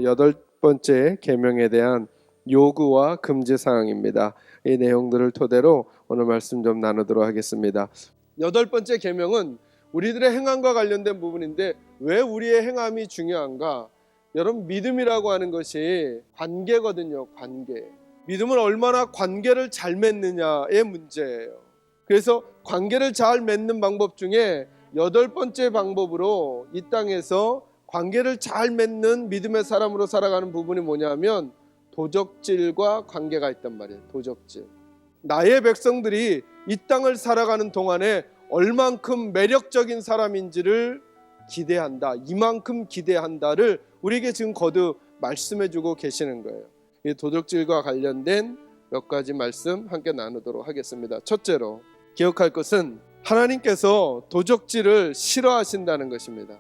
여덟 번째 계명에 대한 요구와 금지 사항입니다. 이 내용들을 토대로 오늘 말씀 좀 나누도록 하겠습니다. 여덟 번째 계명은 우리들의 행함과 관련된 부분인데 왜 우리의 행함이 중요한가? 여러분, 믿음이라고 하는 것이 관계거든요. 관계. 믿음은 얼마나 관계를 잘 맺느냐의 문제예요. 그래서 관계를 잘 맺는 방법 중에 여덟 번째 방법으로 이 땅에서 관계를 잘 맺는 믿음의 사람으로 살아가는 부분이 뭐냐면 도적질과 관계가 있단 말이에요. 도적질. 나의 백성들이 이 땅을 살아가는 동안에 얼만큼 매력적인 사람인지를 기대한다. 이만큼 기대한다를 우리에게 지금 거듭 말씀해주고 계시는 거예요. 이 도적질과 관련된 몇 가지 말씀 함께 나누도록 하겠습니다. 첫째로 기억할 것은 하나님께서 도적질을 싫어하신다는 것입니다.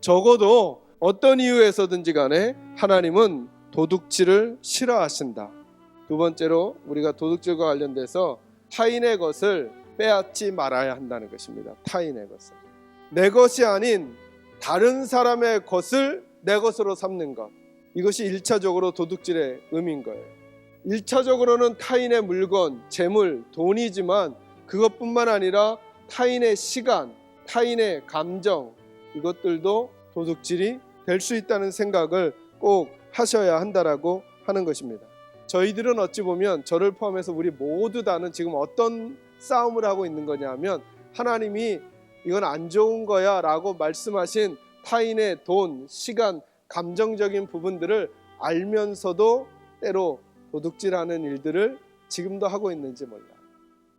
적어도 어떤 이유에서든지 간에 하나님은 도둑질을 싫어하신다. 두 번째로 우리가 도둑질과 관련돼서 타인의 것을 빼앗지 말아야 한다는 것입니다. 타인의 것을. 내 것이 아닌 다른 사람의 것을 내 것으로 삼는 것. 이것이 1차적으로 도둑질의 의미인 거예요. 1차적으로는 타인의 물건, 재물, 돈이지만 그것뿐만 아니라 타인의 시간, 타인의 감정, 이것들도 도둑질이 될 수 있다는 생각을 꼭 하셔야 한다라고 하는 것입니다. 저희들은 어찌 보면 저를 포함해서 우리 모두 다는 지금 어떤 싸움을 하고 있는 거냐면 하나님이 이건 안 좋은 거야 라고 말씀하신 타인의 돈, 시간, 감정적인 부분들을 알면서도 때로 도둑질하는 일들을 지금도 하고 있는지 몰라요.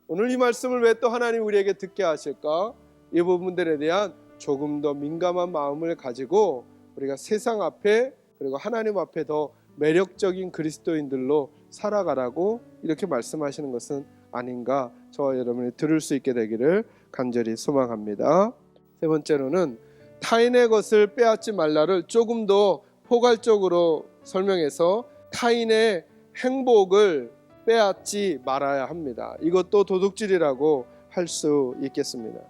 오늘 이 말씀을 왜 또 하나님 우리에게 듣게 하실까? 이 부분들에 대한 조금 더 민감한 마음을 가지고 우리가 세상 앞에 그리고 하나님 앞에 더 매력적인 그리스도인들로 살아가라고 이렇게 말씀하시는 것은 아닌가, 저와 여러분이 들을 수 있게 되기를 간절히 소망합니다. 세 번째로는 타인의 것을 빼앗지 말라를 조금 더 포괄적으로 설명해서 타인의 행복을 빼앗지 말아야 합니다. 이것도 도둑질이라고 할 수 있겠습니다.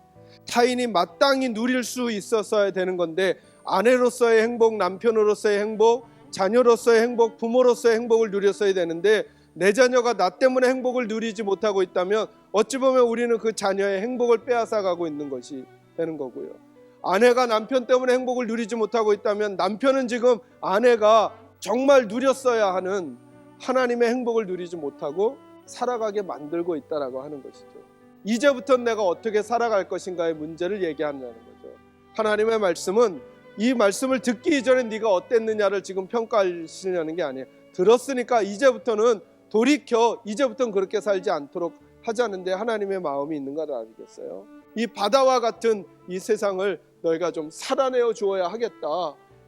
타인이 마땅히 누릴 수 있었어야 되는 건데 아내로서의 행복, 남편으로서의 행복, 자녀로서의 행복, 부모로서의 행복을 누렸어야 되는데 내 자녀가 나 때문에 행복을 누리지 못하고 있다면 어찌 보면 우리는 그 자녀의 행복을 빼앗아가고 있는 것이 되는 거고요. 아내가 남편 때문에 행복을 누리지 못하고 있다면 남편은 지금 아내가 정말 누렸어야 하는 하나님의 행복을 누리지 못하고 살아가게 만들고 있다라고 하는 것이죠. 이제부터 내가 어떻게 살아갈 것인가의 문제를 얘기한다는 거죠. 하나님의 말씀은 이 말씀을 듣기 이전에 네가 어땠느냐를 지금 평가하시려는 게 아니에요. 들었으니까 이제부터는 돌이켜 이제부터는 그렇게 살지 않도록 하자는데 하나님의 마음이 있는 걸 알겠어요. 이 바다와 같은 이 세상을 너희가 좀 살아내어 주어야 하겠다.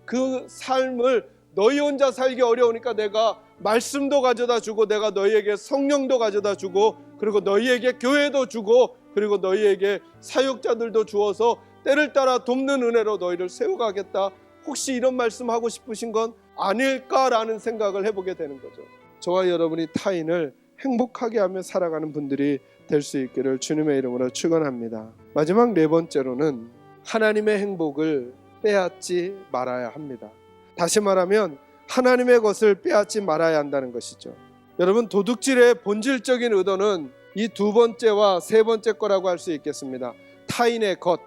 그 삶을 너희 혼자 살기 어려우니까 내가 말씀도 가져다 주고 내가 너희에게 성령도 가져다 주고 그리고 너희에게 교회도 주고 그리고 너희에게 사역자들도 주어서 때를 따라 돕는 은혜로 너희를 세워가겠다. 혹시 이런 말씀하고 싶으신 건 아닐까라는 생각을 해보게 되는 거죠. 저와 여러분이 타인을 행복하게 하며 살아가는 분들이 될 수 있기를 주님의 이름으로 축원합니다. 마지막 네 번째로는 하나님의 행복을 빼앗지 말아야 합니다. 다시 말하면 하나님의 것을 빼앗지 말아야 한다는 것이죠. 여러분, 도둑질의 본질적인 의도는 이 두 번째와 세 번째 거라고 할 수 있겠습니다. 타인의 것,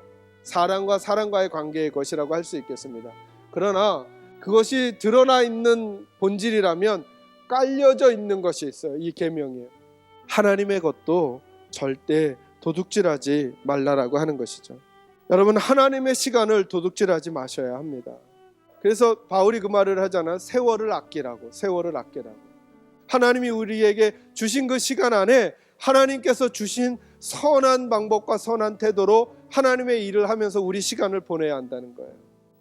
사람과 사람과의 관계의 것이라고 할 수 있겠습니다. 그러나 그것이 드러나 있는 본질이라면 깔려져 있는 것이 있어요. 이 계명이에요. 하나님의 것도 절대 도둑질하지 말라라고 하는 것이죠. 여러분, 하나님의 시간을 도둑질하지 마셔야 합니다. 그래서 바울이 그 말을 하잖아요. 세월을 아끼라고. 세월을 아끼라고. 하나님이 우리에게 주신 그 시간 안에 하나님께서 주신 선한 방법과 선한 태도로 하나님의 일을 하면서 우리 시간을 보내야 한다는 거예요.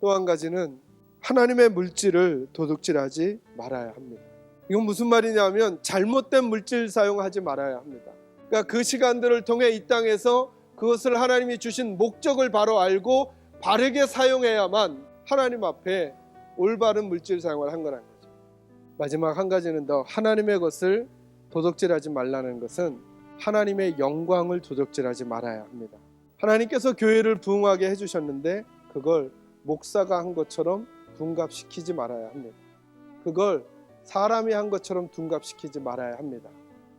또 한 가지는 하나님의 물질을 도둑질하지 말아야 합니다. 이건 무슨 말이냐면 잘못된 물질 사용하지 말아야 합니다. 그러니까 그 시간들을 통해 이 땅에서 그것을 하나님이 주신 목적을 바로 알고 바르게 사용해야만 하나님 앞에 올바른 물질 사용을 한 거라는 거죠. 마지막 한 가지는 더, 하나님의 것을 도둑질하지 말라는 것은 하나님의 영광을 도둑질하지 말아야 합니다. 하나님께서 교회를 부흥하게 해주셨는데 그걸 목사가 한 것처럼 둔갑시키지 말아야 합니다. 그걸 사람이 한 것처럼 둔갑시키지 말아야 합니다.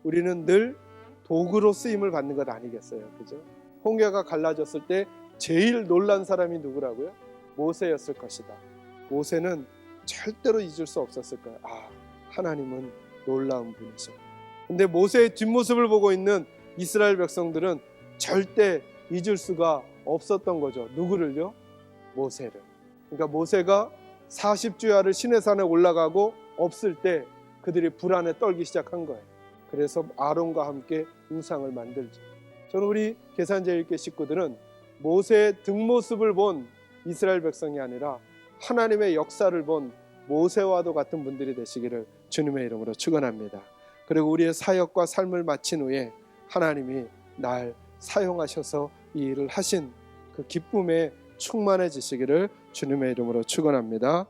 우리는 늘 도구로 쓰임을 받는 것 아니겠어요? 그죠? 홍해가 갈라졌을 때 제일 놀란 사람이 누구라고요? 모세였을 것이다. 모세는 절대로 잊을 수 없었을 거예요. 아, 하나님은 놀라운 분이셔. 근데 모세의 뒷모습을 보고 있는 이스라엘 백성들은 절대 잊을 수가 없었던 거죠. 누구를요? 모세를. 그러니까 모세가 40주야를 시내산에 올라가고 없을 때 그들이 불안에 떨기 시작한 거예요. 그래서 아론과 함께 우상을 만들죠. 저는 우리 계산제일교 식구들은 모세의 뒷모습을 본 이스라엘 백성이 아니라 하나님의 역사를 본 모세와도 같은 분들이 되시기를 주님의 이름으로 축원합니다. 그리고 우리의 사역과 삶을 마친 후에 하나님이 날 사용하셔서 이 일을 하신 그 기쁨에 충만해지시기를 주님의 이름으로 축원합니다.